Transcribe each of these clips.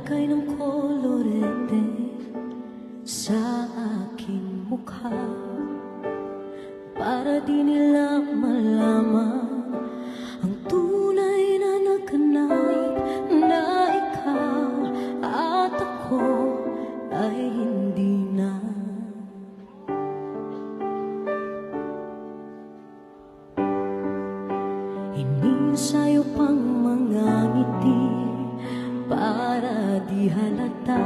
Naglagay ng kolorete sa aking mukha para di nila malaman ang tunay na naganap, na ikaw at ako ay hindi na. Inisayo pang mga ngiti para di halata.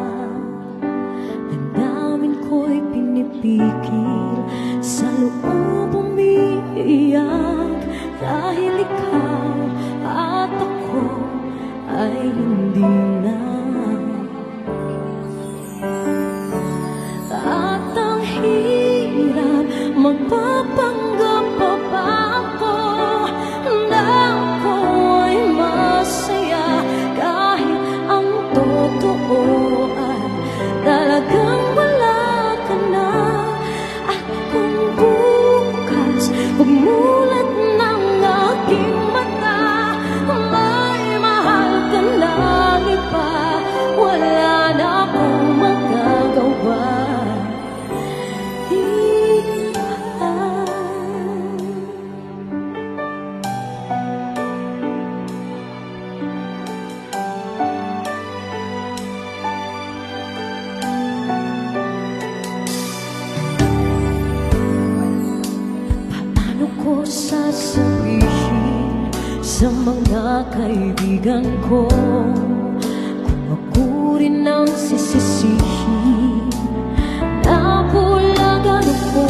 Damdamin ko'y pinipigil, sa loob umiiyak, dahil ikaw at ako ay hindi na. At ang hirap, magpapanggap pa ba ako na ako ay masaya, kahit ang totoo ay talagang wala ka na. At kung bukas pagmulat ng aking mata, may mahal ka na iba, wala na akong magagawa. Ko sasabihin sa mga kaibigan ko kung ako rin ang sisisihin, na bulagan ako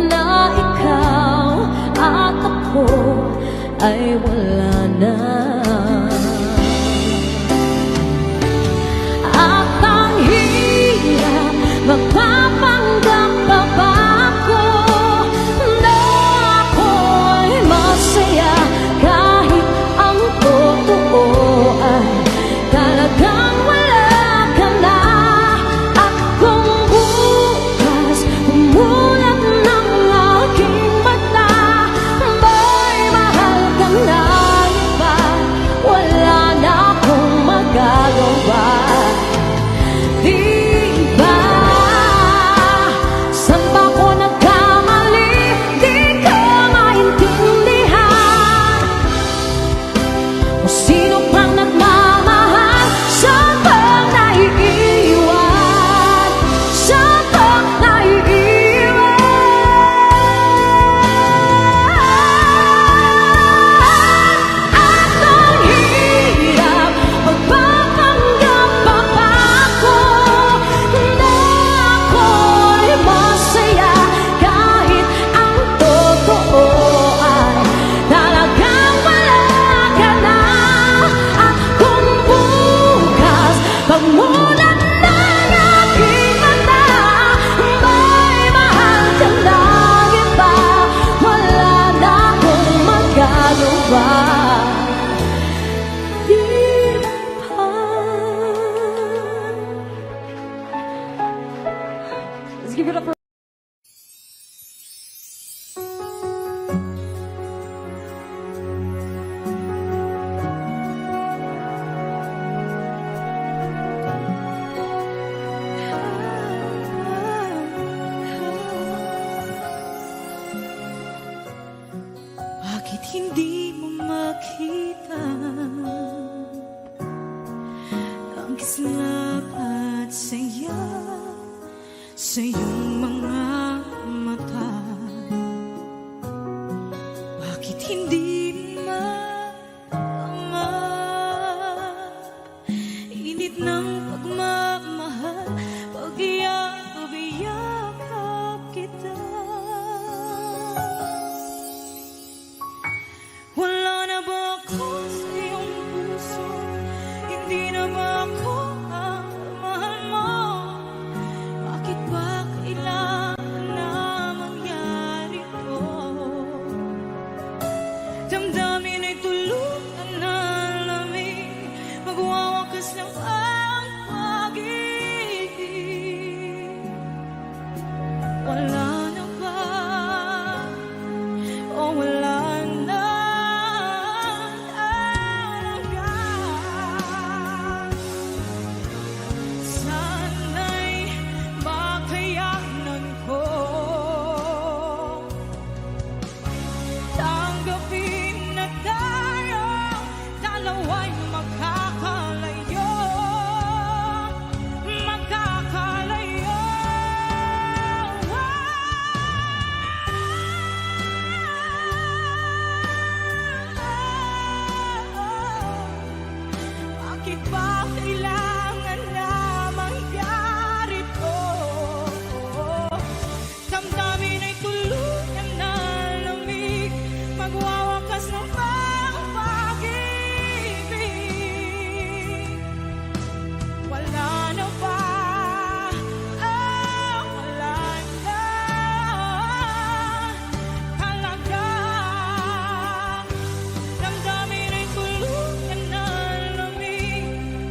na ikaw at ako ay wala na. At ang hirap, magpapanggap pa ba ako na ako'y masaya, kahit ang totoo ay talagang wala ka na. At kung bukas umulat ng aking mata, may mahal ka na iba, wala na akong magagawa. Pagmulat ng aking mata, may mahal ka na iba, wala na akong magagawa. Let's give it up for bakit hindi mo makita ang kislap at saya sa iyong mga mata? Bakit hindi init ng pagmamahal, pag-iyakap kita? Wala na ba ako sa iyong puso? Hindi na ba ako ang mahal mo? Bakit ba kailangan ay magkakalayo, magkakalayo. Bakit ba kailangan na mangyari to? Damdamin ay tuluyan na lamig, magwawakas na ba ang pag-ibig? Wala na ba? Wala na talaga. Damdamin ay tuluyan na lamig,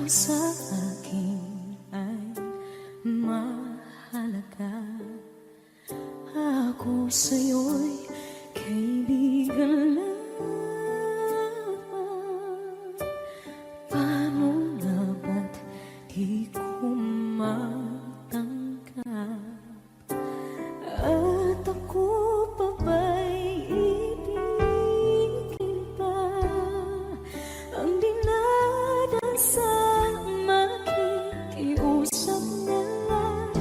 sa akin ay mahalaga. Ako sa'yo'y kaibigan lang. Paano nga ba't di ko matanggap? At ako pa ba'y ibigin pa? Ang dinadasal makikiusap na lang.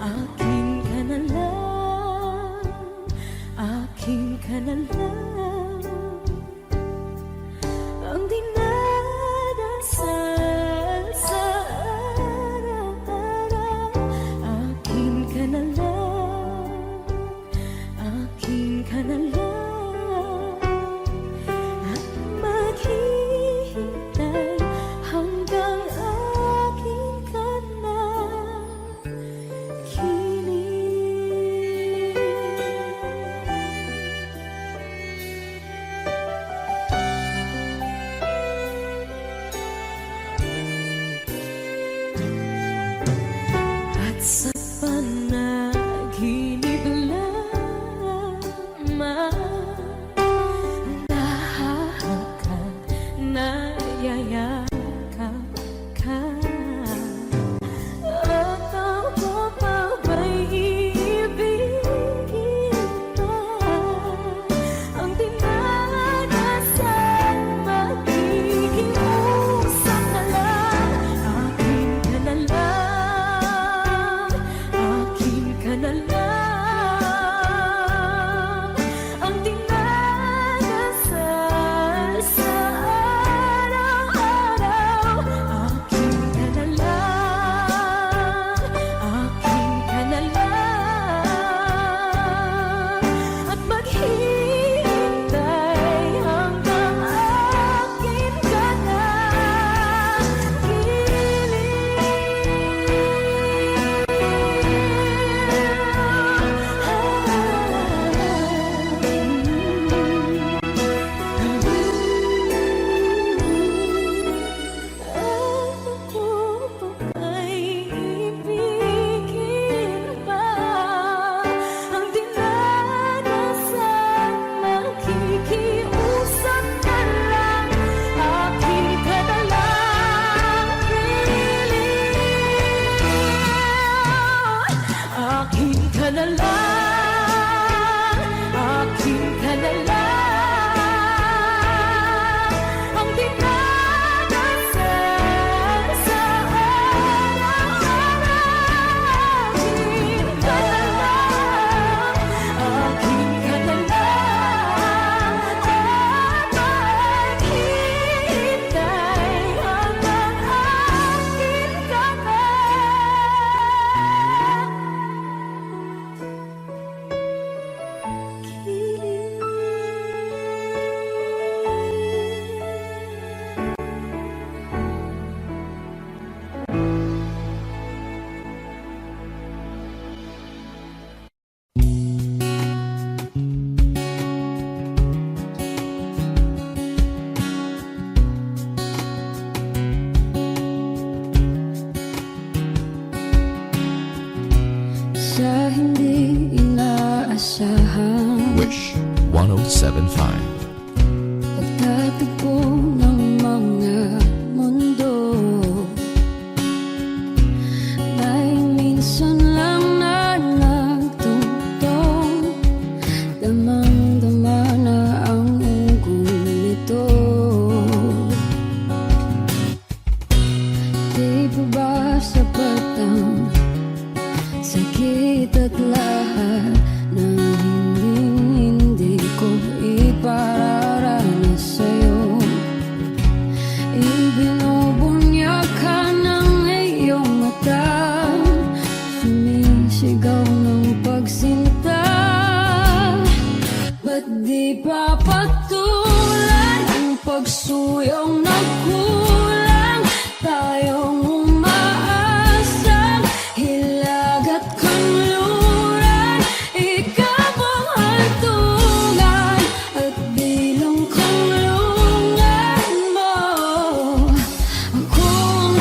Akin ka na lang, akin ka na lang. Ang dinadasal sa araw-araw. Akin ka na lang, akin ka na lang. At maghihintay hanggang akin ka na kilig. At sa panaginip lamang nahahagkan, nayayakap ka. At ako pa ba'y iibigin pa? Ang dinadasal makikiusap na lang. Akin ka na lang, akin ka na lang. Ang dinadasal sa araw-araw. Akin ka na lang, akin ka na lang. At maghihintay hanggang akin ka na Ako pa ba'y ibigin pa? Ang dinadasal makikiusap na lang. Akin ka na lang, piling. Akin ka na lang, akin ka na lang. Ang dinadasal sa araw-araw. Akin ka na lang, akin ka na lang. At maghihintay hanggang akin ka na Sa hindi inaasahan, Wish 1075. pagtatagpo ng mga mundo, may minsan lang na nagtutong, damang-dama na ang ugong nito. Di pa ba sapat ang sakit at lahat ng hindi ko ipararanas sa'yo? Ibinubunyag ka ng iyong mata, sumisigaw ng pagsinta. Ba't di pa patulan ang pagsuyong na kulang? Tayong umaasang hilag at kanluran. Ikaw ang hantungan at bilang kanlungan mo. Ako ang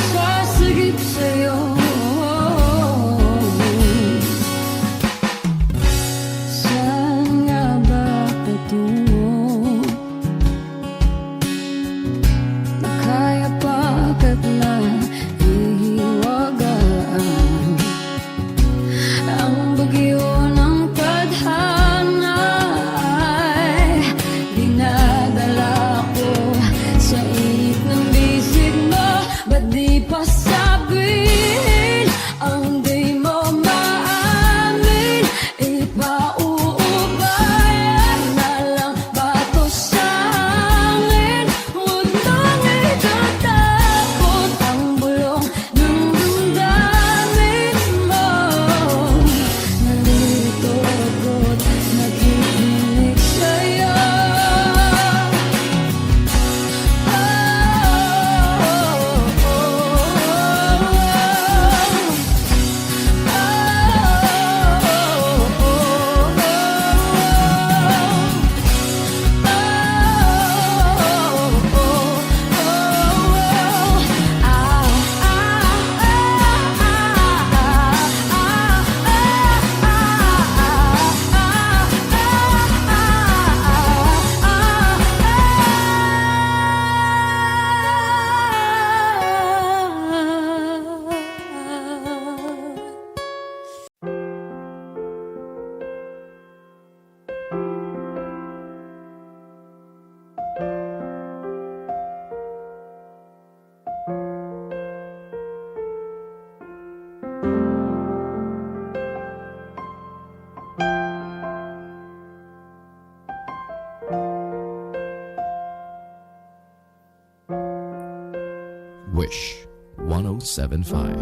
Wish 1075.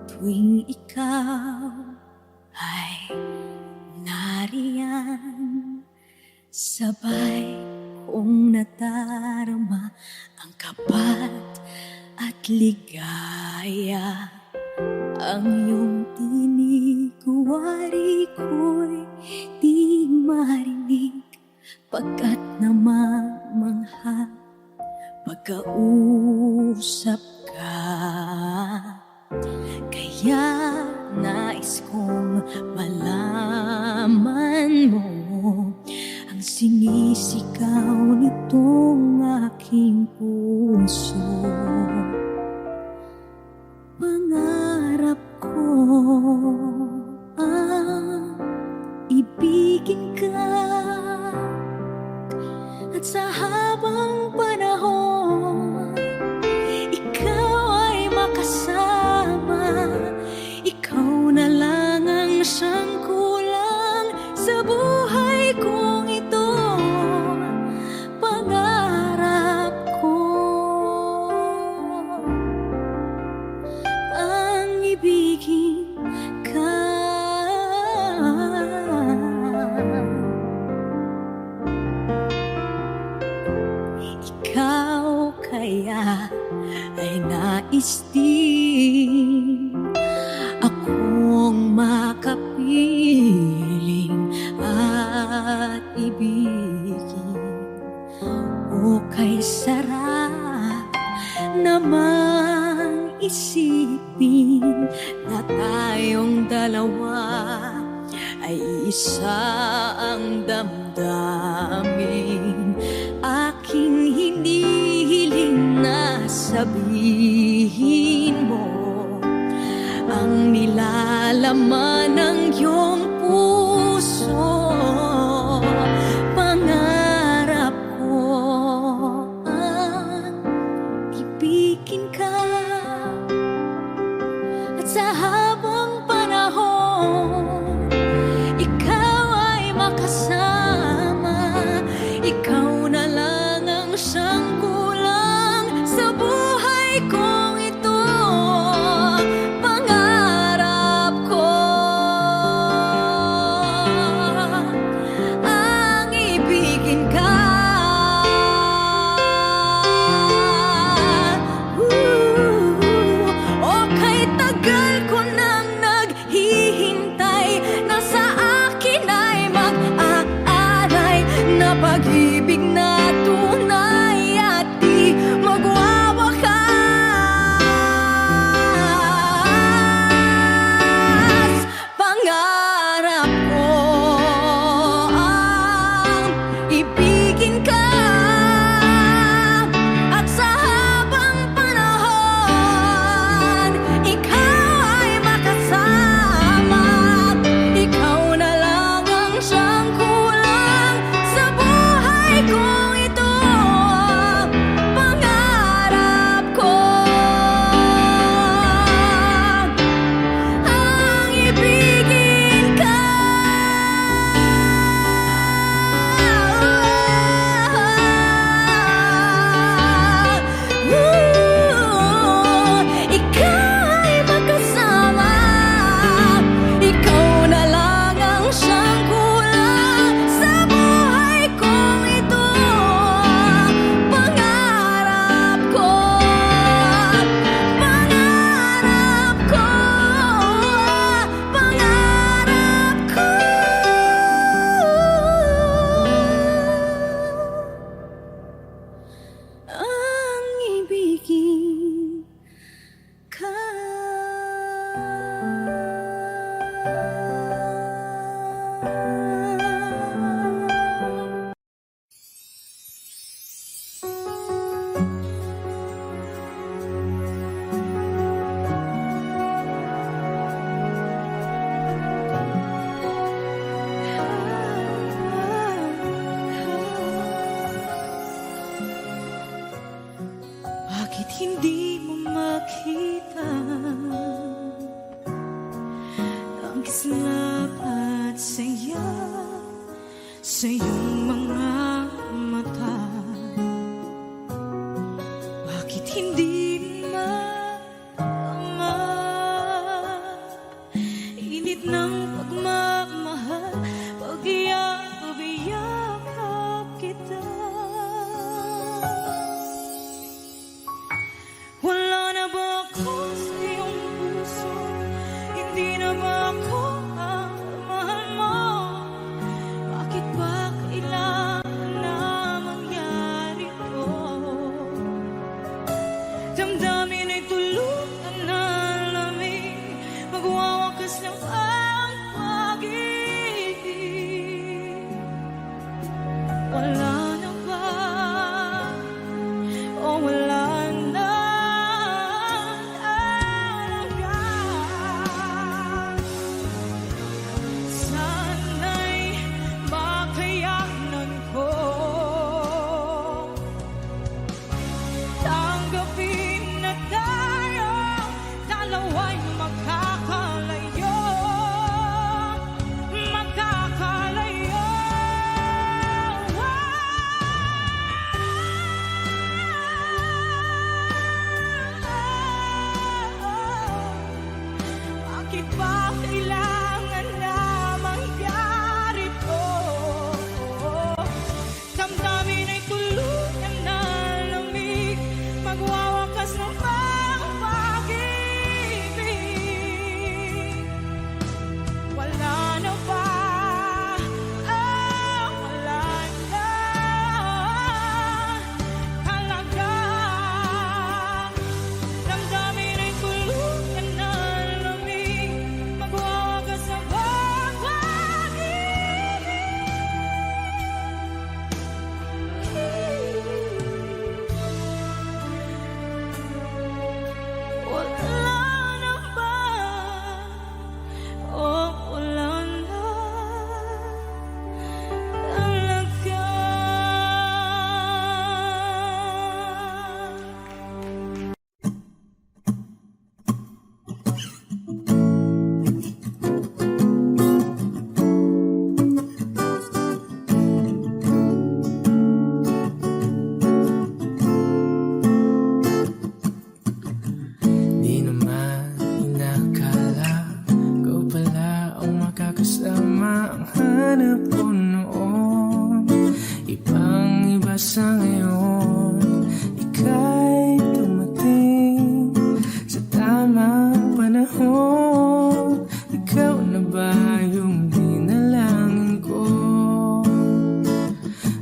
Tuwing ikaw ay nariyan, sabay kong nadarama ang kapat at ligaya. Ang iyong tinig, wari ko'y di marinig, pagkat namamangha pagkausap ka. Kaya nais kong malaman mo ang sinisigaw nitong aking puso. Pangarap ko ang ibigin ka, at sa habang panahon ikaw ay makasama. Ikaw na lang ang siyang kulang sa buhay kong ito. Pangarap ko ang ibigin ka. Ikaw kaya ay nais din akong makapiling at ibigin. O kay sarap namang isipin na tayong dalawa ay isa ang damdamin. Aking hinihiling na sabihin mo ang nilalaman ng iyong puso. Pangarap ko ang ibigin ka, at sa habang panahon ikaw ay makasama. Ikaw na lang ang siyang kulang sa buhay kong ito. Pangarap ko ang ibigin ka. O kay tagal ko nang naghihintay, na sa akin ay mag-aalay na pag-ibig na tunay at di magwawakas. Pangarap ko ang ibigin ka, at sa habang panahon ikaw ay makasama. Ikaw na lang ang siyang kulang sa buhay kong ito. Pangarap ko ang ibigin ka. Ikaw ay makasama. Ikaw na lang ang siyang kulang sa buhay kong ito. Pangarap ko, pangarap ko, pangarap ko ang ibigin ka. Bakit hindi mo makita ang kislap at saya sa iyong mga mata? Bakit hindi Damdamin ay tuluyan na lamig, magwawakas ng ang pag-ibig. Wala na ba? O wala na talaga? Sana'y makayanan ko tanggapin na tayo dalawa'y makakalayo, makakalayo. Bakit ba kailangan na mangyari to? Damdamin ay tuluyan na lamig, magwawakas ng pag-ibig. Wala na ba? Wala na talaga. Damdamin ay tuluyan na lamig, magwawakas ng pag-ibig. Wala na ba? O wala na talaga? Di naman inakala ikaw pala ang makakasama. Ang hanap ko noon ibang iba sa ngayon. Ika'y dumating sa tamang panahon. Ikaw na ba yung dinalangin ko?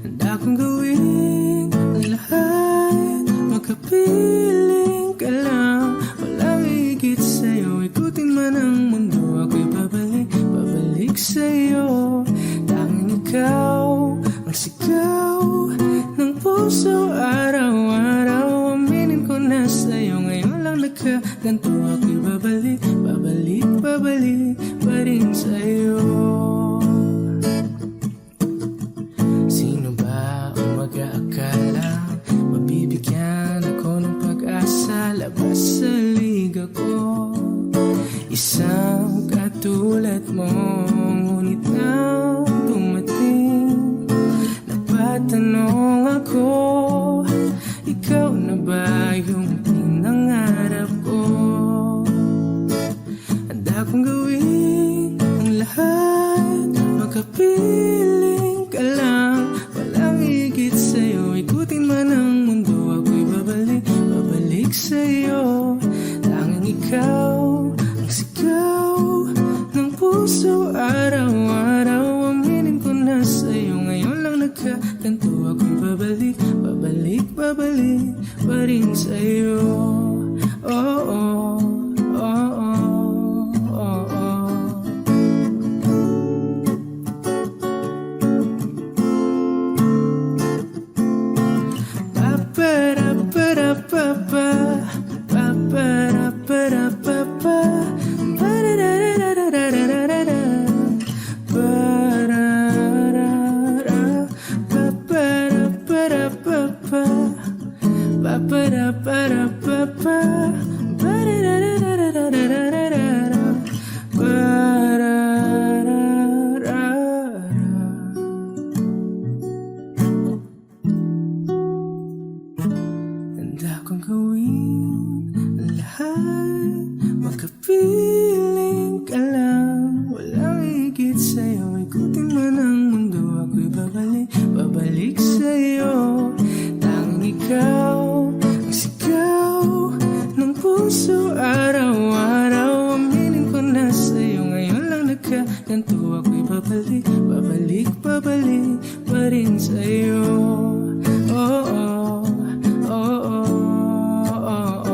Handa kong gawin ang lahat, makapiling ka lang. Walang higit sa'yo, ikutin man ang mundo. Ako'y babalik, babalik sa'yo. Tanging ikaw ang sigaw ng puso araw-araw. Aminin ko na sa'yo, ngayon lang nagkaganto. Ako'y babalik, babalik, babalik pa rin sa'yo. Sino ba ang mag-aakala mabibigyan ako ng pag-asa? Labas sa liga ko, isang katulad mo. Ngunit nang dumating, napatanong ako, ikaw na ba yung pinangarap ko? Handa kong gawin ang lahat, makapiling ka lang. Walang higit sa'yo, ikutin man ang mundo. Ako'y babalik, babalik sa'yo. Tanging ikaw ang sigaw ng puso araw-araw. Aminin ko na sa'yo, ngayon lang nagkaganto. Ako'y babalik, babalik, babalik pa rin sa'yo. Oh, oh, oh, oh, oh, oh. Handa kong gawin ang lahat, makapiling ka lang. Walang higit sa'yo, ikutin man ang mundo. Ako'y babalik, babalik sa'yo. Tanging ikaw ang sigaw ng puso araw-araw. Aminin ko na sa'yo, ngayon lang nagkaganto. Ako'y babalik, babalik, babalik pa rin sa'yo. Oh, oh, oh, oh, oh, oh.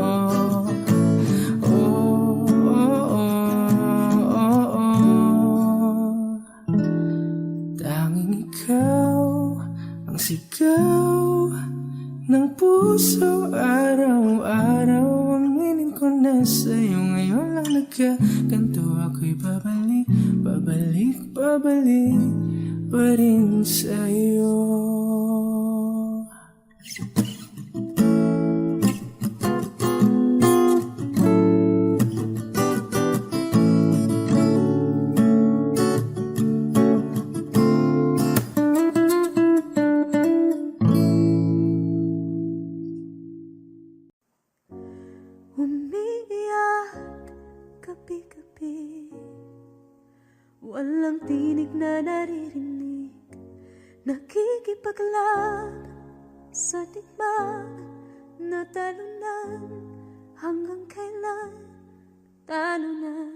sa'yo ngayon lang nagkaganto. Ako'y babalik, babalik, babalik pa rin sa'yo. Umiiyak gabi-gabi, walang tinig na naririnig, nakikipaglaban sa digmaan na talunan. Hanggang kailan talo na,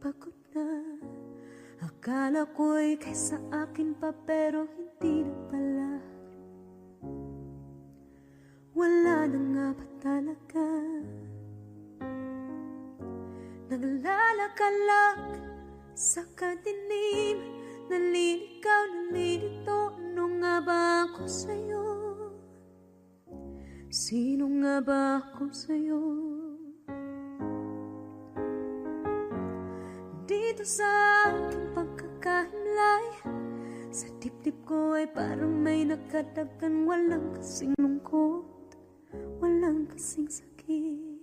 pagod na. Akala ko'y kaysa akin pa, pero hindi na pala. Wala na nga ba talaga? Naglalakalag sa kadilim, naliligaw, nalilito. Ano nga ba ako sa'yo? Sino nga ba ako sa'yo? Dito sa aking pagkakahimlay, sa dibdib ko ay parang may nakadagan. Walang kasing lungkot, walang kasing sakit.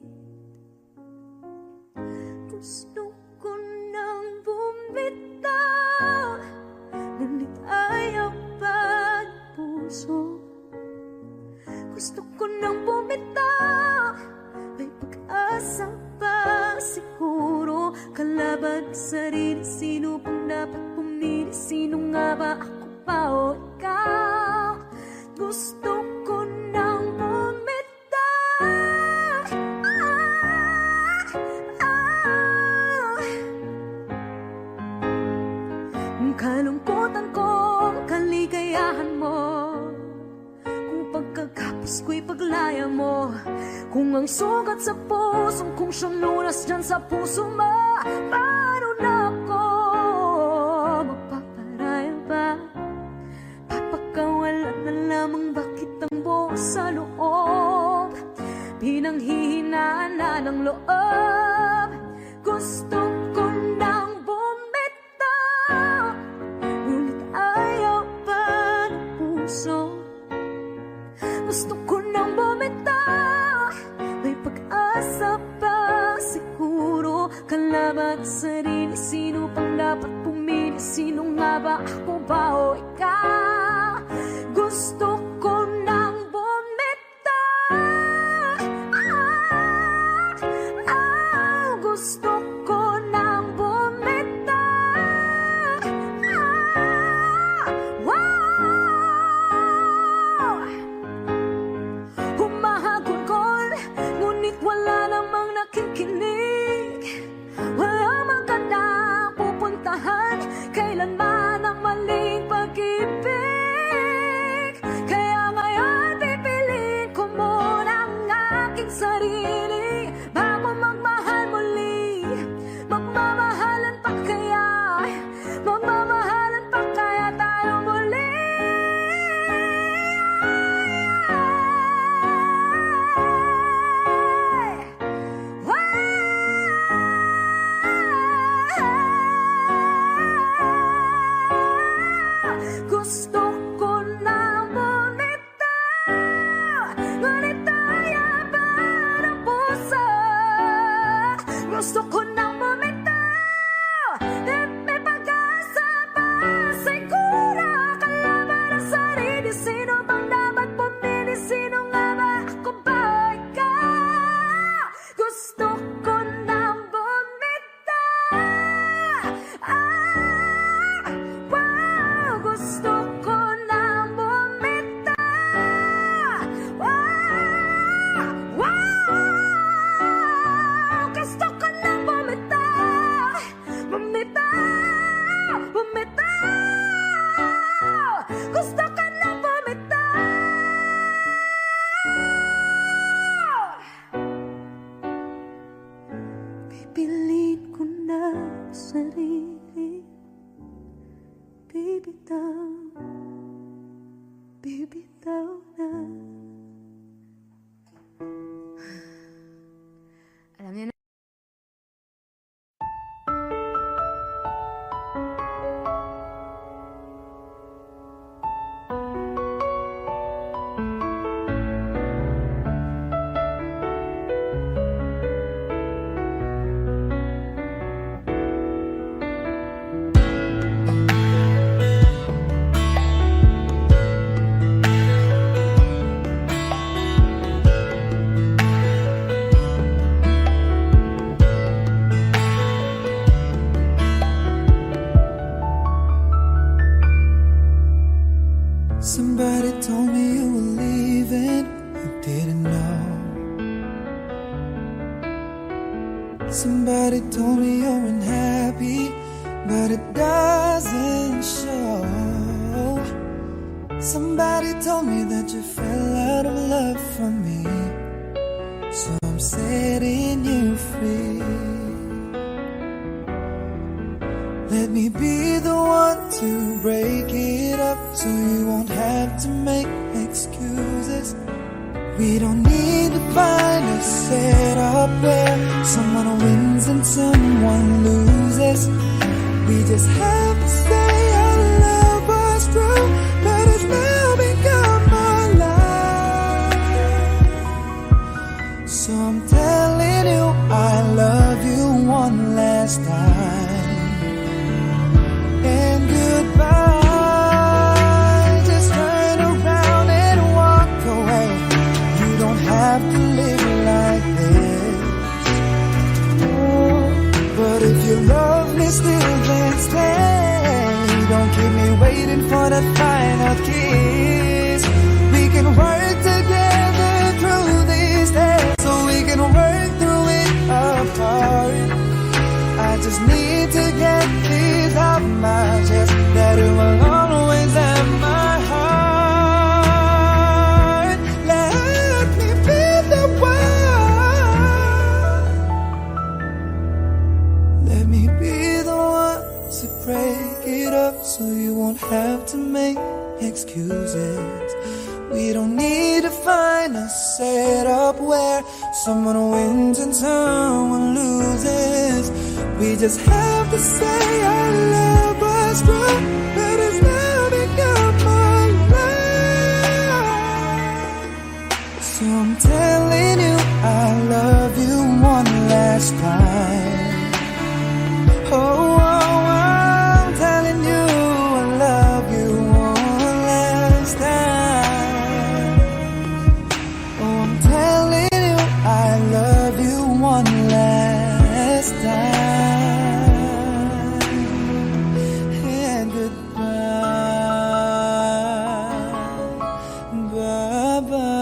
Gusto ko nang bumitaw, ngunit ayaw pa ng puso. Gusto ko nang bumitaw, may pag-asa pa siguro. Kalaban ang sarili, sino pang dapat pumili? Sino nga ba, ako pa o ikaw? Gusto ko nang bumitaw, kalungkutan ko, kaligayahan mo. Kung pagkagapos ko'y paglaya mo, kung ang sugat sa pusong kung siyang lunas dyan sa puso mo, paano na ako magpaparaya ba? Papakawalan na lamang, bakit ang buo sa loob? Pinanghihinaan na ng loob. Gusto ko nang bumitaw, ngunit ayaw pa ng puso. Gusto ko nang bumitaw, may pag-asa pa siguro. Kalaban ang sarili, sino pang dapat pumili? Sino nga ba, ako ba o ikaw? Gusto ko nang bumitaw, gusto ko nang bumitaw, humahagulgol, ngunit wala namang nakikinig. Wala magandang pupuntahan, kailanman ang maling pag-ibig. Kaya ngayon pipiliin ko muna ang aking sarili bago magmahal muli. Magmamahalan pa kaya, magmamahalan pa kaya tayo muli? Gusto ko nang bumitaw, ngunit ayaw pa ng puso. Gusto ko nang bumitaw, may pag-asa pa siguro. Kalaban ang sarili, sino bang dapat pumili? Sino nga ba, ako ba o ikaw? Gusto ko nang bumitaw, gusto ko nang bumitaw, gusto ko nang bumitaw, bumitaw, bumitaw, gusto ko nang bumitaw. Pipiliin ko na sarili, bibitaw, bibitaw na. Alam Somebody told me you're unhappy, but it doesn't show. Somebody told me that you fell out of love for me, so I'm setting you free. Let me be the one to break it up, so you won't have to make excuses. We don't need to find a setup where someone wins and someone loses. We just have to say our love was true, but it's now become our life. So I'm telling you I love you one last time. And goodbye, just turn around and walk away. You don't have to live like this. Oh, but if you love me still, then stay. Don't keep me waiting for that final kiss. We can work together through these days, so we can work through it apart. I just need to get this off my chest, that it will always have my heart. Let me be the one. Let me be the one to break it up, so you won't have to make excuses. We don't need to find a setup where someone wins and someone loses. We just have to say our love was true, but it's now become our life. So I'm telling you I love you one last time. Oh, I'm telling you I love you one last time. Oh, I'm telling you I love you one last time. And goodbye, bye-bye.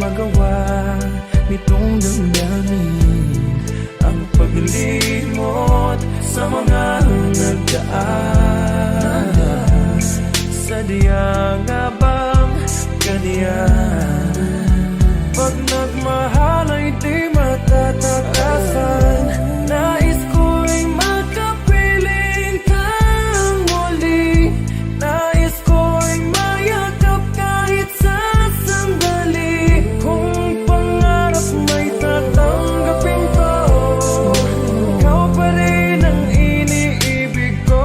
magawa nitong damdamin paglimot sa mga nagdaan. Sadya nga bang ganyan? Pag nagmahal ay di matatakasan. Nais ko'y makapiling kang muli. Nais ko'y mayakap kahit sa sandali. Kung pangarap may tatanggapin ko, ikaw pa rin ang iniibig ko.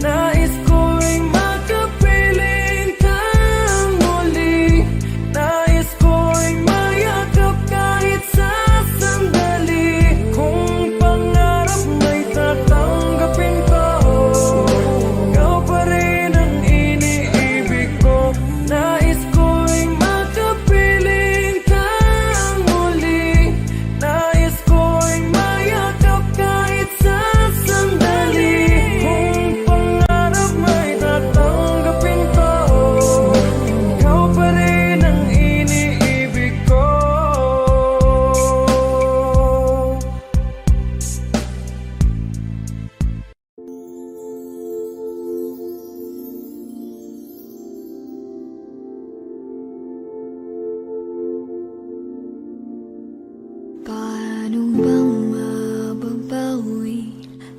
Nais ko'y makapiling kang muli. Nais ko'y mayakap kahit sa sandali. Kung pangarap may tatanggapin ko, ikaw pa rin ang iniibig ko. Nais ko'y makapiling kang muli. Nais ko'y mayakap kahit sa sandali. Kung pangarap may tatanggapin ko, ikaw pa rin ang iniibig ko. Paano bang mababawi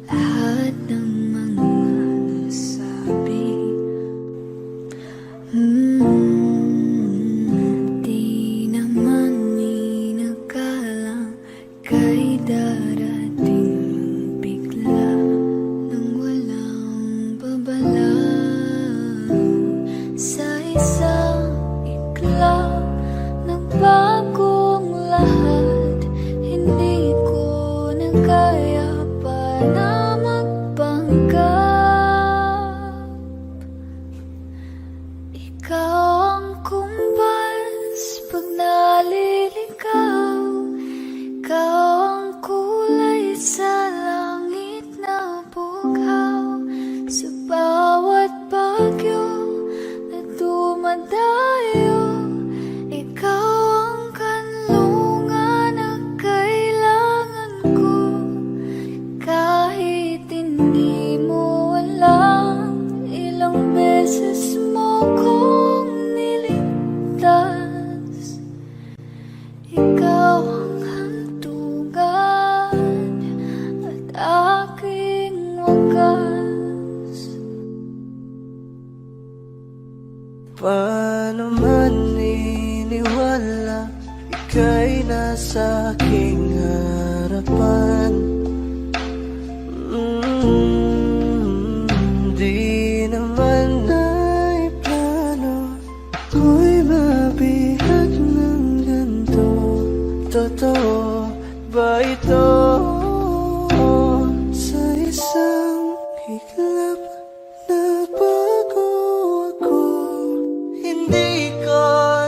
lahat ng mga nasabi? Di naman inakalang kay darating bigla nang walang babala. Sa isang iglap nagbagong lahat. Hindi ko na kaya pa na magpanggap. Ikaw ang kumbas pag naliligaw. Ikaw ang kulay sa langit na bughaw. Sa bawat bagyo na dumadayo, ikaw ang kanlungan na kailangan ko. Kahit hindi mo alam, ilang beses mo kong niligtas. Ikaw ang hantungan at aking wagas. Paano man iniwala, ika'y nasa aking harapan. Di naman ay plano ko'y mabihag ng ganito. Totoo ba ito? Sa isang iglap nagbago ako. Hindi ko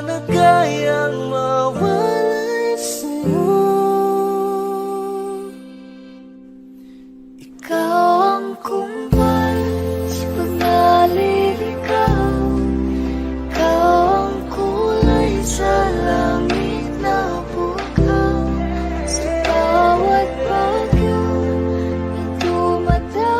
na kayang mawalay sa'yo. Ikaw ang kumbas pag naliligaw. Ikaw ang kulay sa langit na bughaw. Sa bawat bagyo na dumadayo,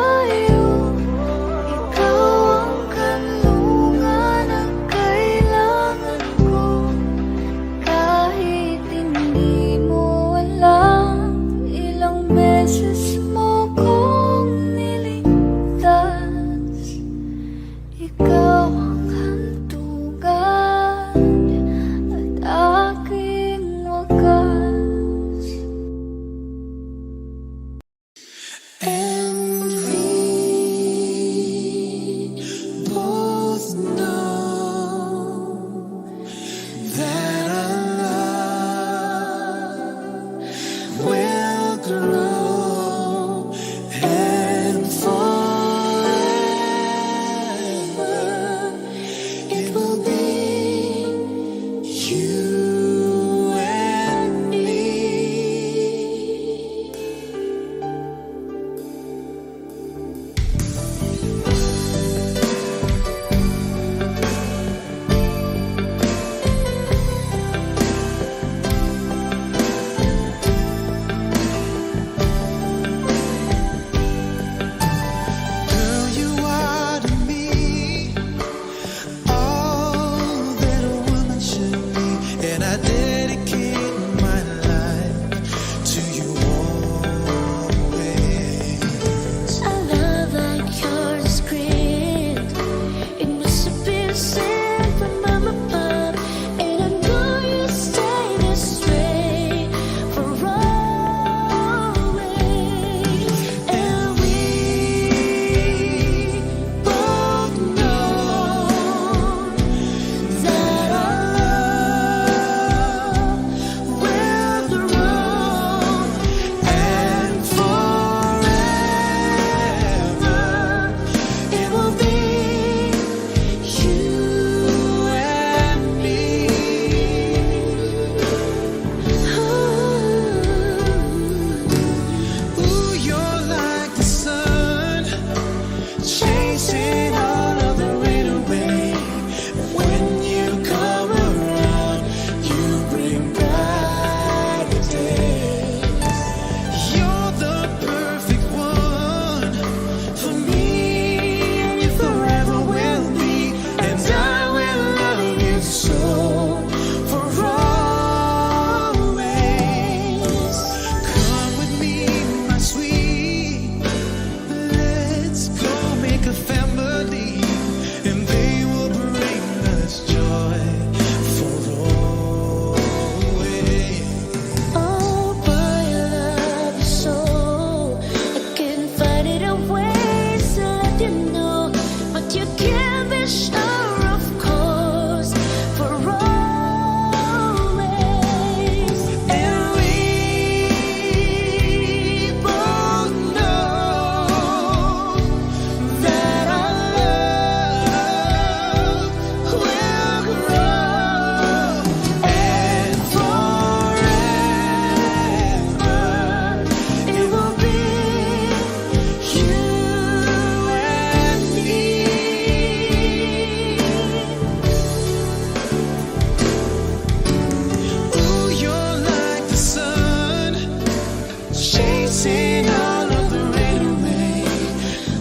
chasing all of the rain away.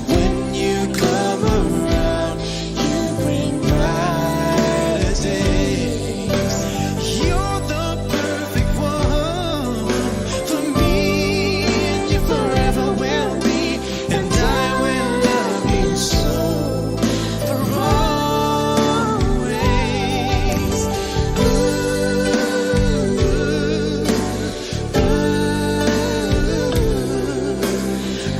When you come around, you bring brighter days. You're the perfect one for me, and you forever will be. And I will love you so for always.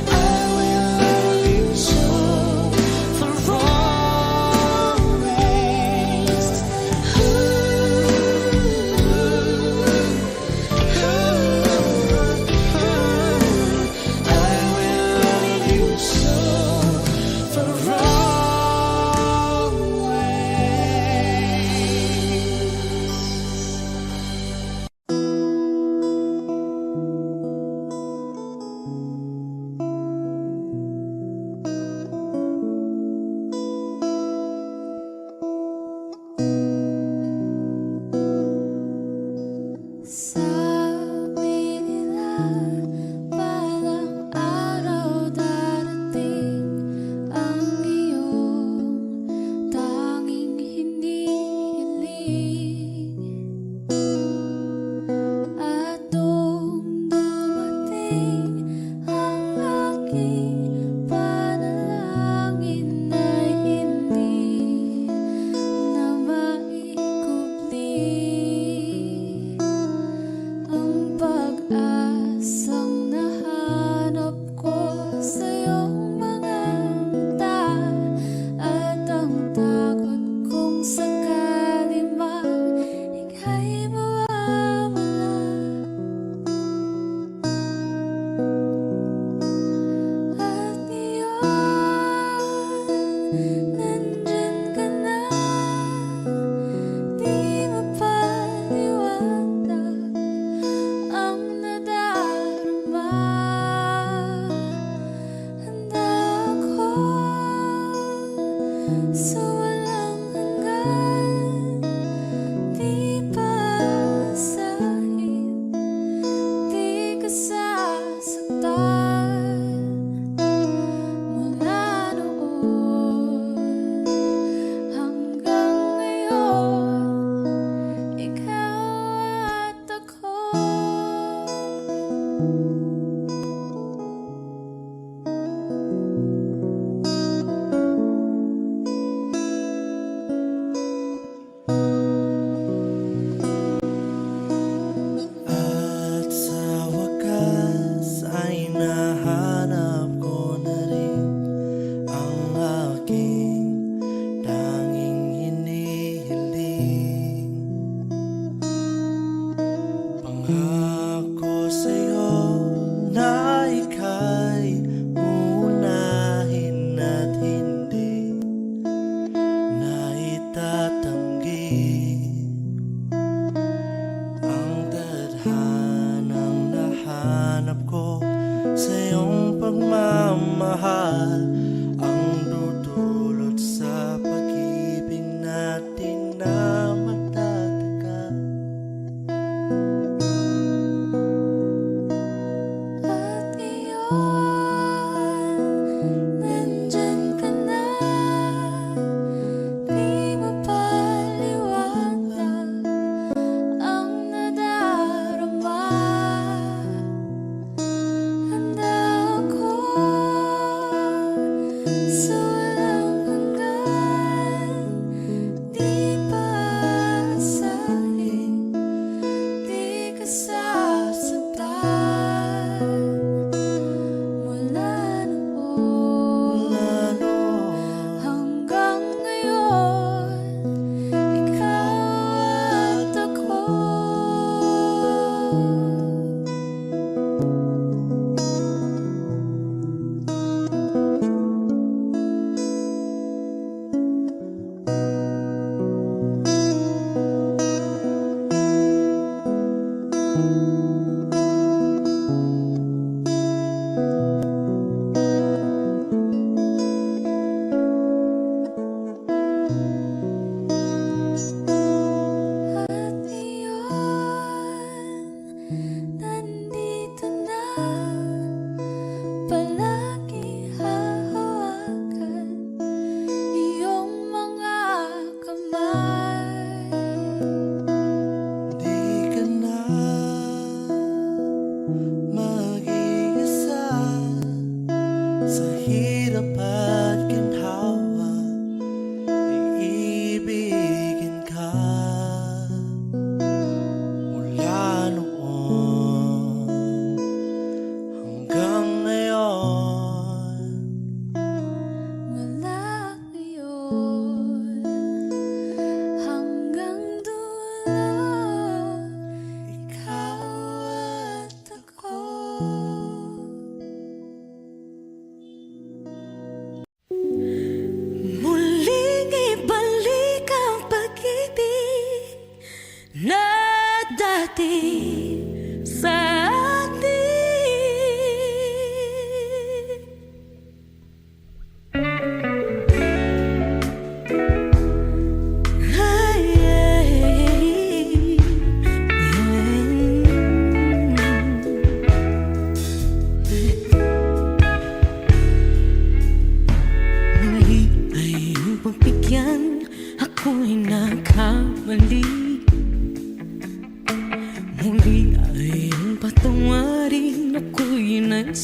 I will love you so for always. I will love you so for always. Sabi nila balang araw darating ang iyong tanging hinihiling. At nung dumating ang aking panalangin ay hindi na maikubli. Ang pag-asang nahanap ko sa iyong mga mata, at ang takot kong sakali mang ika'y mawawala. At ngayon, nandyan ka na, di mapaliwanag ang nadarama. Handa ako sa walang hanggan, di paasahin, di ka sasaktan. Mula noon hanggang ngayon, ikaw at ako. At sa wakas ay nahanap ko na rin ang aking tanging hinihiling. Pangako sa'yo na ika'y uunahin at hindi na itatanggi. Ang tadhanang nahanap ko sa iyong pagmamahal, ang dudulot sa pag-ibig natin na matatagal. At ngayon, nandyan ka na, di mapaliwanag ang nadarama. Handa ako sa walang hanggan, di paasahin, di ka sasaktan.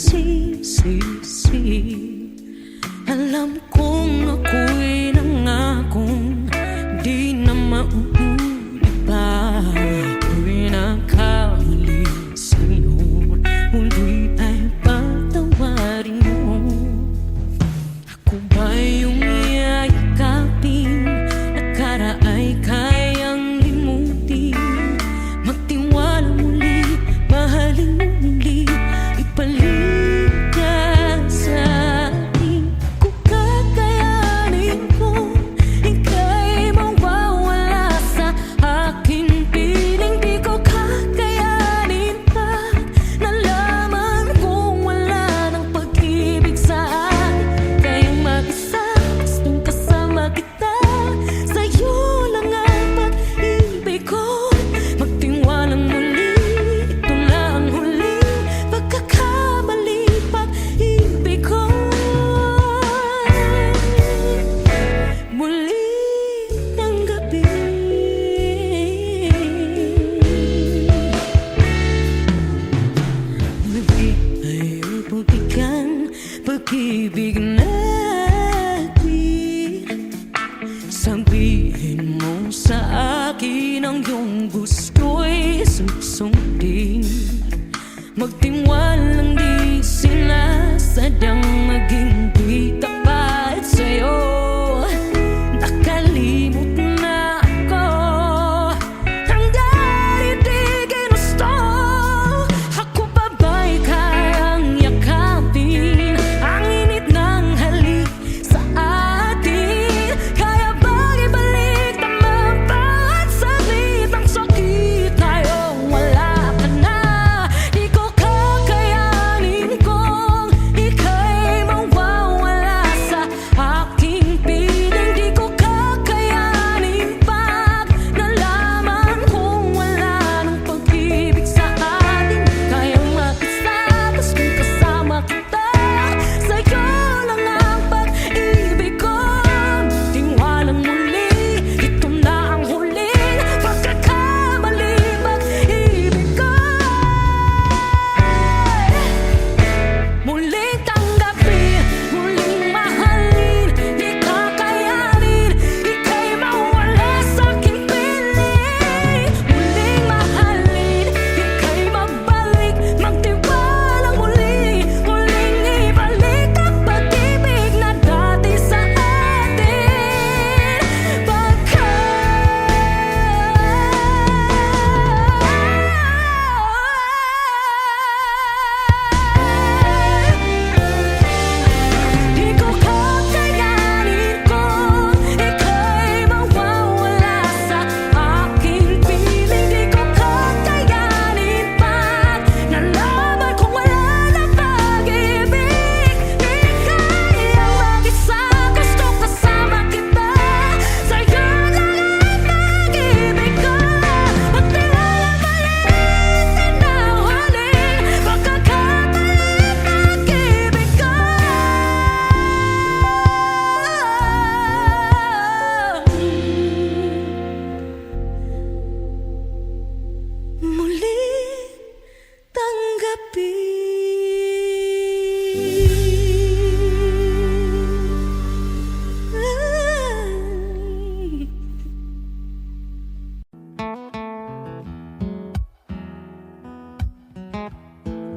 nagsisisi. Alam kong ako'y nangakong di na mauulit pa. Ako'y nakamali sa'yo, muli ay patawarin mo. Ako ba'y iyong yayakapin, nakaraay kayang limutin. Magtiwala muli, mahalin mo muli, ibalik ka sa akin. Kung kakayanin ko, ika'y mawawala sa aking piling. Di ko kakayanin pa, nalaman kong wala ng pag-ibig sa akin. Kayang mag-isa, gustong kasama kita, sa'yo lang ang pag-ibig ko. Magtiwalang muli, ito na ang huling pagkakamali, pag-ibig ko. Muli ng gabi, muli ay upupikan, pag-ibig natin. Sabihin mo sa akin ang iyong gusto'y susundin. Magtiwalang di sinasadyang maging di tapat sa'yo. Nakalimot na ako, hanggang di ginusto. Ako pa ba'y kayang yakapin ang init ng halik sa atin? Kaya bang ibalik naman bawat saglit ang sakit ngayong wala ka na? Di ko kakayanin kung ika'y mawawala sa aking piling. Di ko kakayanin pag nalaman kung wala ng pag-ibig sa atin. Kayang mag-isa, gustong kasama kita, sa'yo lang ang pag-ibig ko. Tiwalang muli, ito na ang huling pagkakamali, pag-ibig ko. Muling tanggapin, muling mahalin, di kakayanin, ika'y mawala sa aking piling. Muling mahalin, ika'y magbalik, magtiwalang muli, muling ibalik ang pag-ibig na dati sa atin. Di ko kakayanin kung ika'y mawawala sa aking piling. Di ko kakayanin pag nalaman kung wala na pag-ibig. Di kaya mag-isa, gusto kasama kita, sa'yo lang ang pag-ibig ko. Magtiwalang maliit na huling pagkakamali, pag-ibig ko. Muli tanggapin.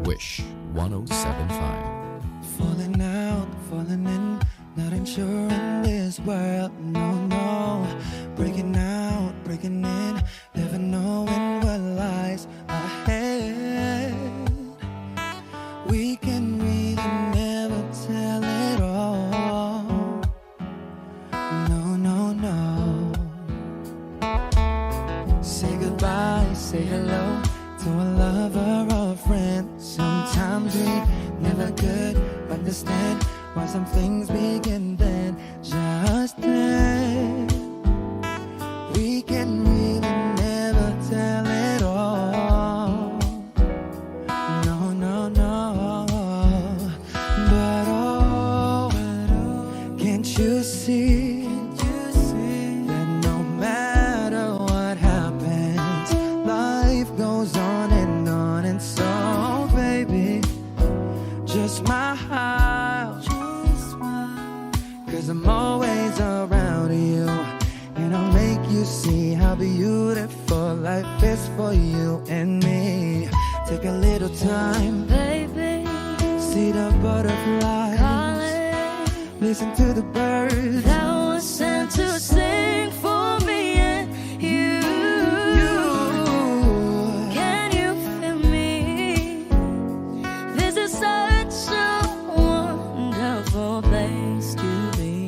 Wish 1075. Falling out, falling in, not unsure in this world, no, no. Breaking out, breaking in, never knowing what lies ahead. We can really never tell it all. No, no, no. Say goodbye, say hello to a lover or a friend. Sometimes we never could understand why some things begin then, just then. We can really never tell it all. No, no, no. But oh, can't you see that no matter what happens, life goes on and so, baby, just Just smile, cause I'm always around you, and I'll make you see how beautiful life is for you and me. Take a little time, Baby, see the butterflies, calling, listen to the birds. that was sent to sing for me and you. Can you feel me? This is such a wonderful place to be.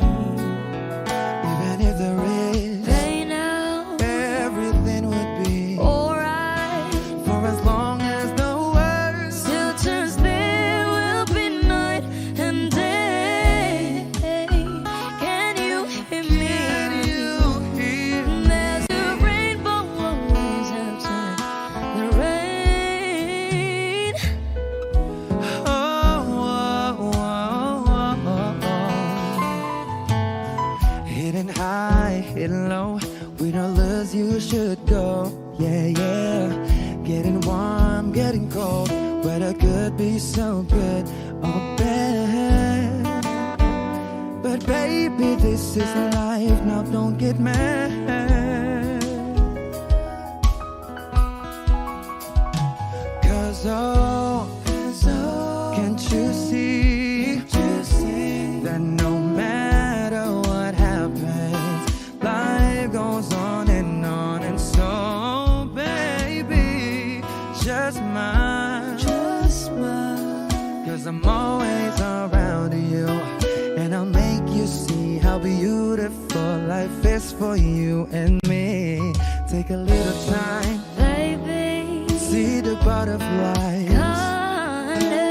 Even if there is Right now, everything would be alright. for as long as the world Still turns there will be night and day. Can you hear me? you hear. There's a rainbow always after the rain. Oh, oh, oh, oh, oh. Hidden high, hidden low, with all lures you should go. Yeah, yeah. Getting warm, getting cold, weather could be so good or bad. But baby, this is life, now don't get mad. Cause oh, can't you see that no matter what happens, life goes on, and so baby, just smile, cause I'm always around you, and I'll make you see how beautiful life is for you and me. Take a little time, Baby, see the butterflies,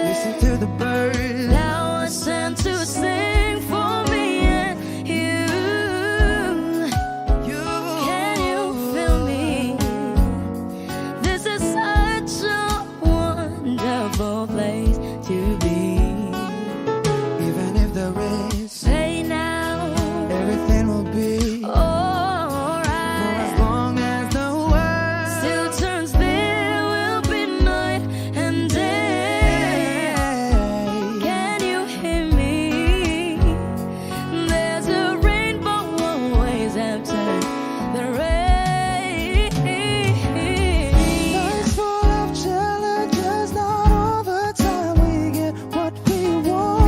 listen to the birds. that was sent to sing for me and you. Can you feel me? This is such a wonderful place to be. Even if there is, Say now, everything will be for alright. as long as the world Still turns there will be night and day. Can you hear me? There's a rainbow always after the rain. Life's full of challenges, not all the time we get what we want.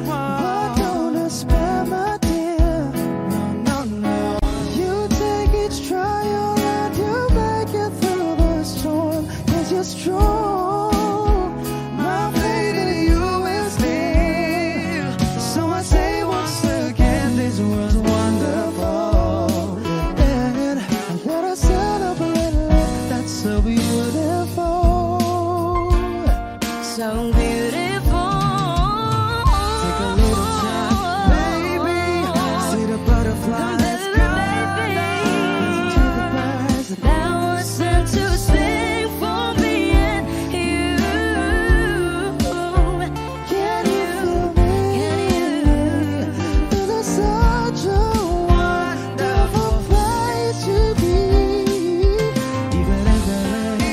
But don't despair, my dear. No, no, no. You take each trial and you make it through the storm, cause you're strong. My faith in you is real. So I say once again, this world's wonderful. And I wanna celebrate life that's so beautiful. So beautiful. Take a little time, baby. See the butterflies. Listen to the birds. That was sent to sing for me and you. Can you feel me? This is such a wonderful place to be. Even if there is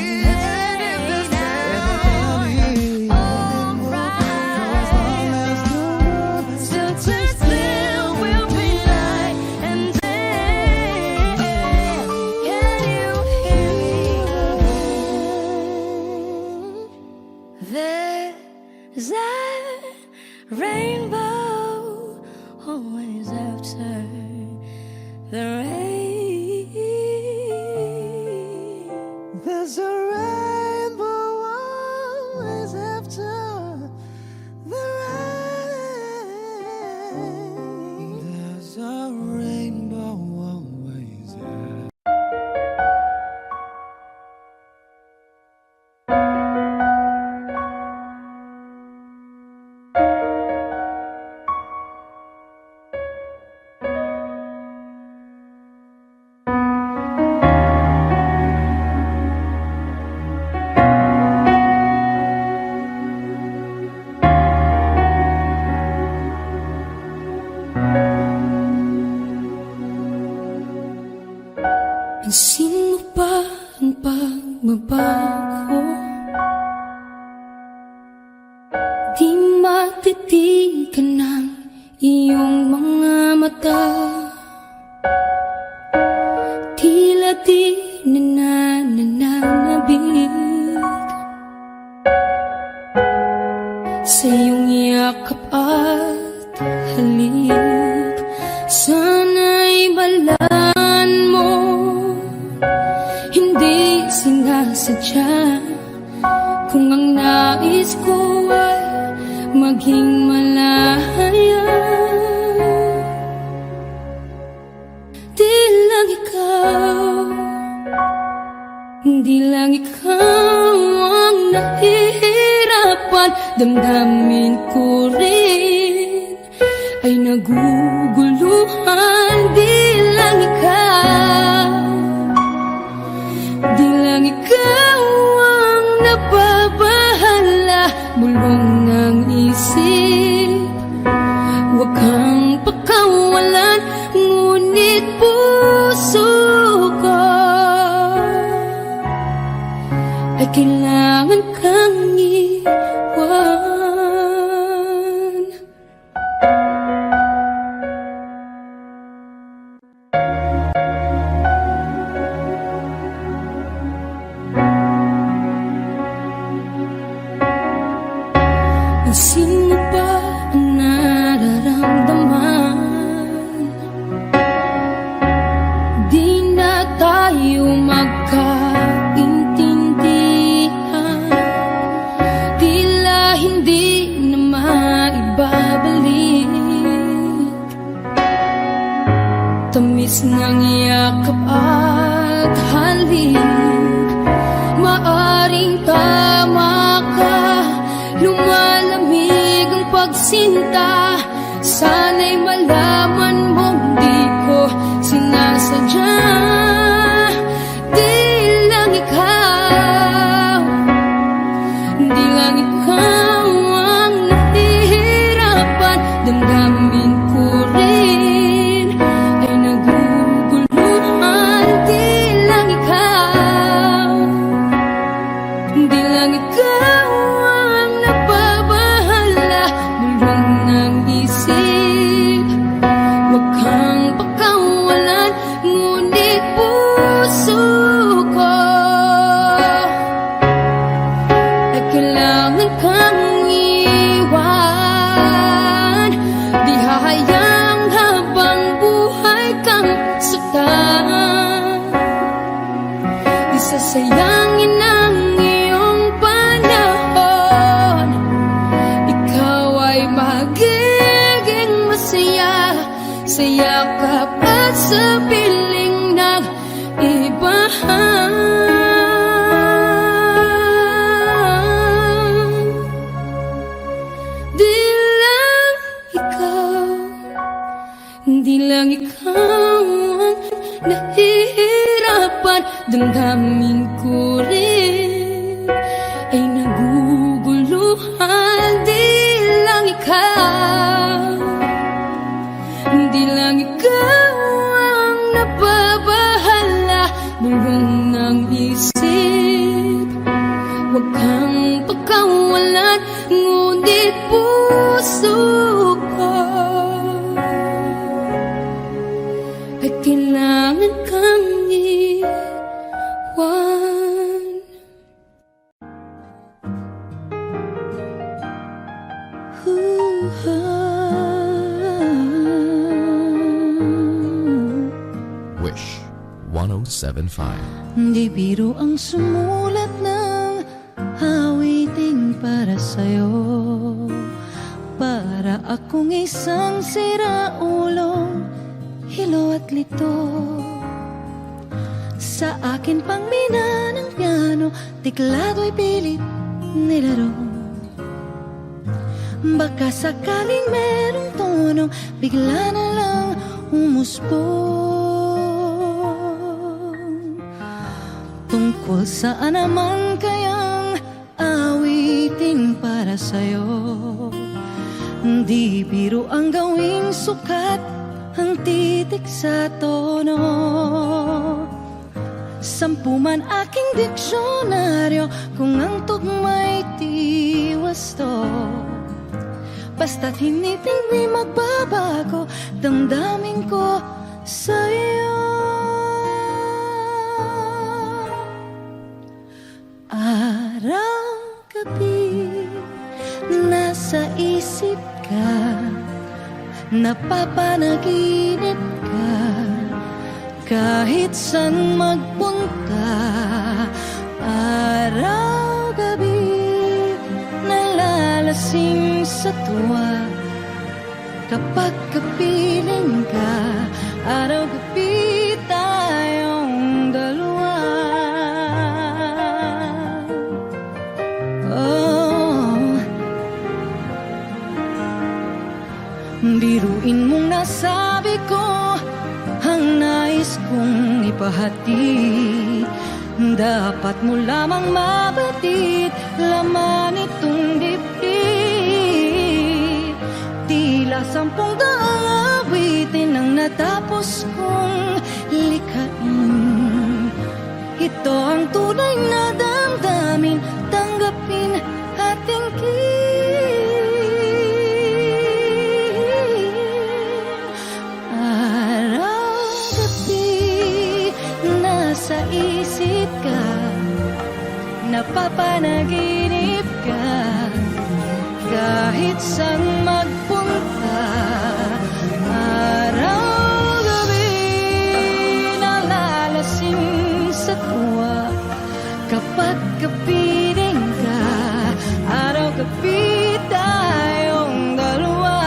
Still turns there will be night and day. Can you hear me? There's a rainbow always after the rain. there's a rainbow always after the rain. There's a rainbow always after. Pansin mo ba ang pagbabago? pagtitigan ng iyong mga mata, tila di nananabig sa iyong yakap at halik. Sana'y balaan mo, hindi sinasadya, kung ang nais ko ay maging malaya. Di lang ikaw ang nahihirapan, damdamin ko rin ay naguguluhan. Di lang ikaw ang nababahala, bulong ng isip, huwag kang pakawalan, ngunit puso ko ay kailangan kang iwan. Sino ba ang nararamdaman? Di na tayo magkaintindihan, tila hindi na maibabalik. Tamis ng yakap at halik, maaring tama ka, lumalamig ang pagsinta. Sana'y malaman mong di ko sinasadya. Di lang ikaw ang nahihirapan, damdamin ko rin ay naguguluhan. Di lang ikaw ang nababahala, bulong ng isip, huwag kang pakawalan, ngunit puso ko ay kailangan kang iwan. Di hahayang habang buhay kang saktan, di sasayangin ang iyong panahon. Ikaw ay magiging masaya sa yakap at sa piling ng iba. Di lang ikaw ang nahihirapan, damdamin ko rin ay naguguluhan. Di lang ikaw ang nababahala, bulong ng isip, huwag kang pakawalan, ngunit puso ko ay kailangan kang iwan. Wish 107.5. Di biro ang sumulat ng awiting para sa'yo, para akong isang siraulong hilo at lito. Sa akin pang mina ng piano, tiklado'y pilit nilaro. Baka sakaling merong tono, bigla na lang umusbong. Tungkol saan naman kayang awiting para sa'yo? Di biro ang gawing sukat ang titik sa tono. 10 man aking diksyonaryo, kung ang tugma'y tiwas to, basta't hindi magbabago damdamin ko sa'yo. Araw-gabi nasa isip ka, napapanaginip ka, kahit saan magpunta. Araw-gabi nalalasing sa tuwa, kapag kapiling ka. Araw-gabi tayong dalawa. Biruin mong nasabi ko ang nais kong ipahatid. Dapat mo lamang mabatid laman itong dibdib. Tila 10 awitin ang natapos kong likhain. Ito ang tunay na damdamin, tanggapin at tingin. Sa isip ka, napapanaginip ka, kahit saan magpunta. Araw-gabi nalalasing sa tuwa, kapag kapiling ka. Araw-gabi tayong dalawa.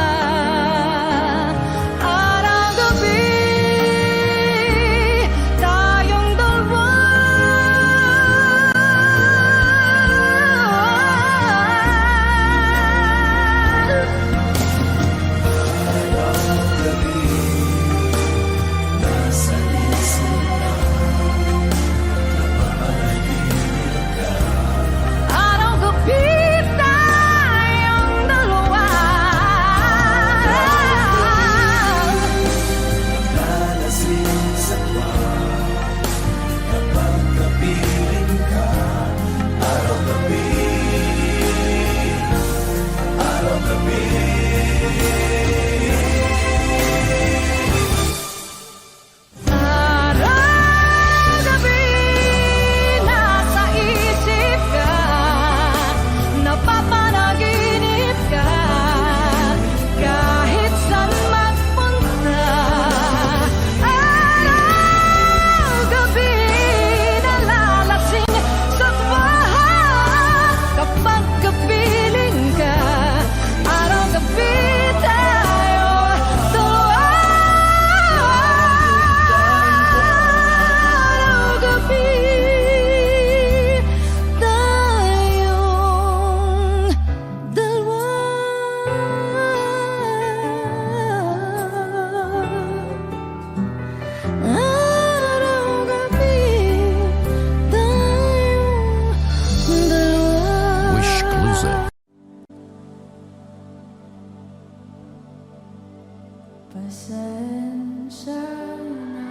Pasensya na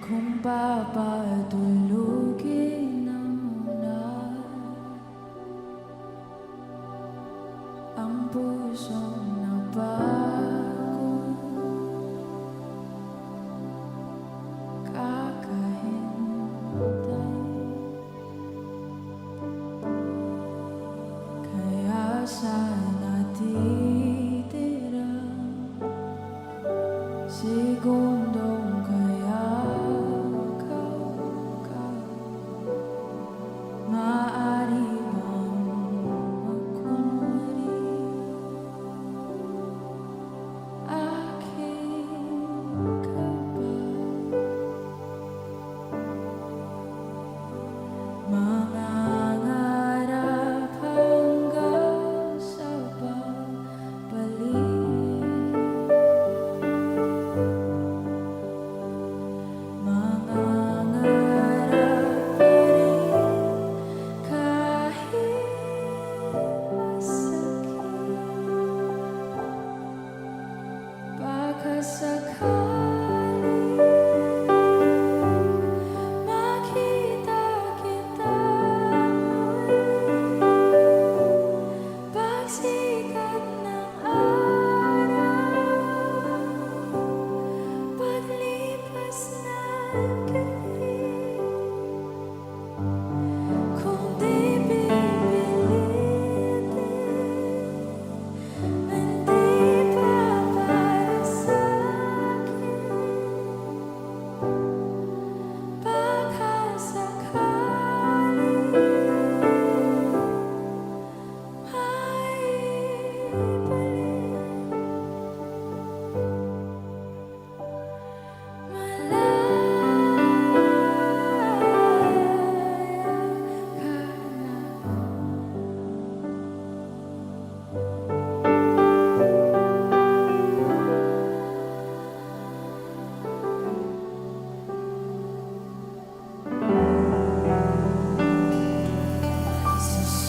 kung papatulugin na muna ang pusong nabago. Kakahintay, kaya sana titira segundong kayakap ka. Maaari bang magkunwari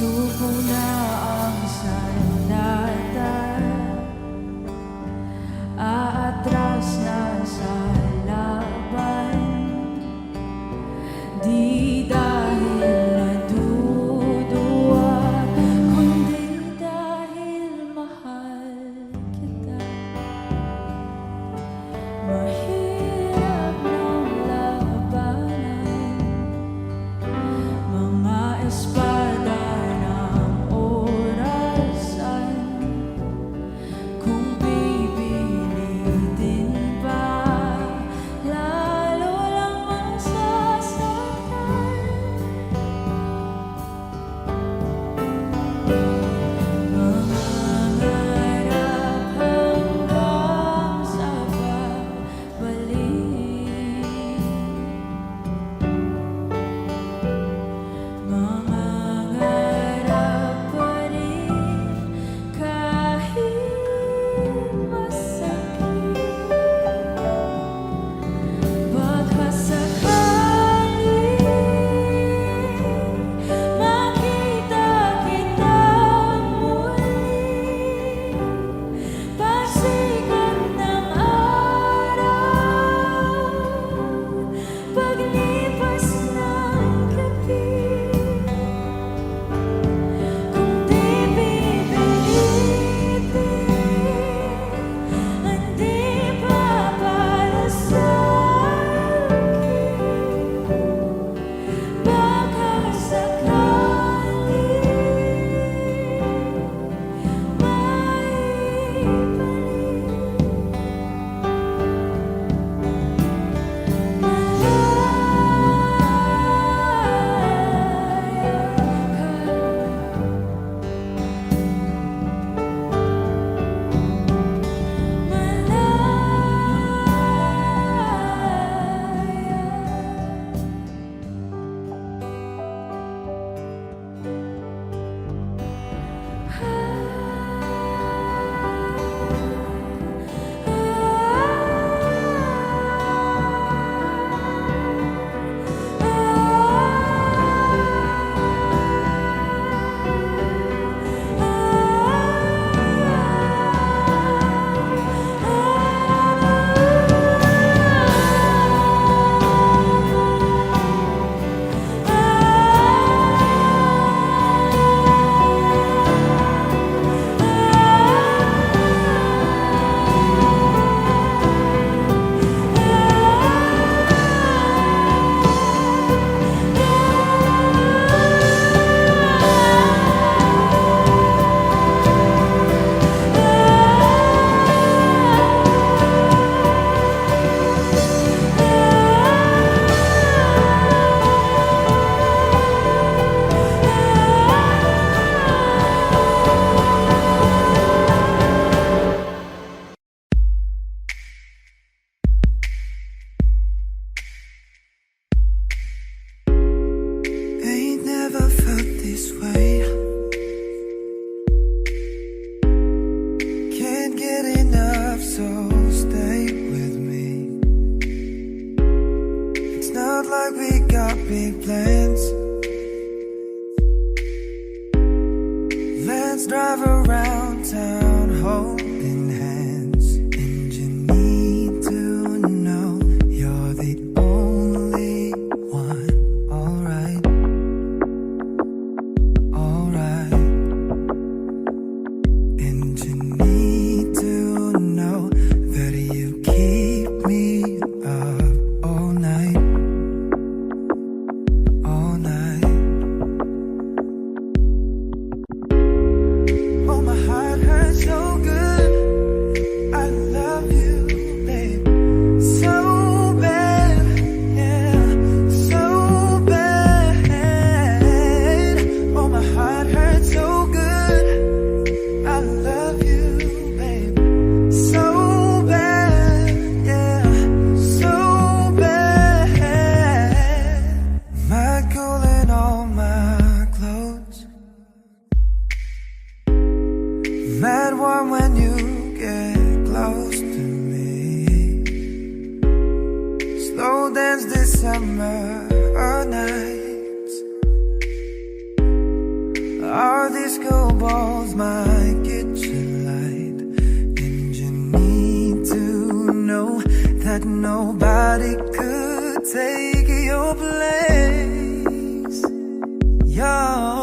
Suko na ang sandata, aatras na sa laban. Di dahil naduduwa, kundi dahil mahal kita. Mahirap ng labanan, mga espada ng orasan. Kung pipilitin pa, lalo lang masasaktan. Mangarap hanggang sa babalik. Mangarap pa rin kahit masakit. Baka sakaling makita kita muli, pagsikat ng araw, paglipas ng gabi. Kung di pipilitin, hindi pa para sa'kin. Baka sakaling Ain't never felt this way. Can't get enough, so stay with me. It's not like we got big plans. Let's drive around town holding hands. And you need to know you're the only one. Alright. And you need to know that you keep me up all night. Oh, my heart hurts so good. I love you, babe, so bad, yeah, so bad. Oh, my heart hurts so good. I love you, babe, so bad, yeah, so bad. My cool and all my clothes, mad warm when you get close to me. Slow dance December nights. Our disco balls, my kitchen light. And you need to know that nobody could take your place. You're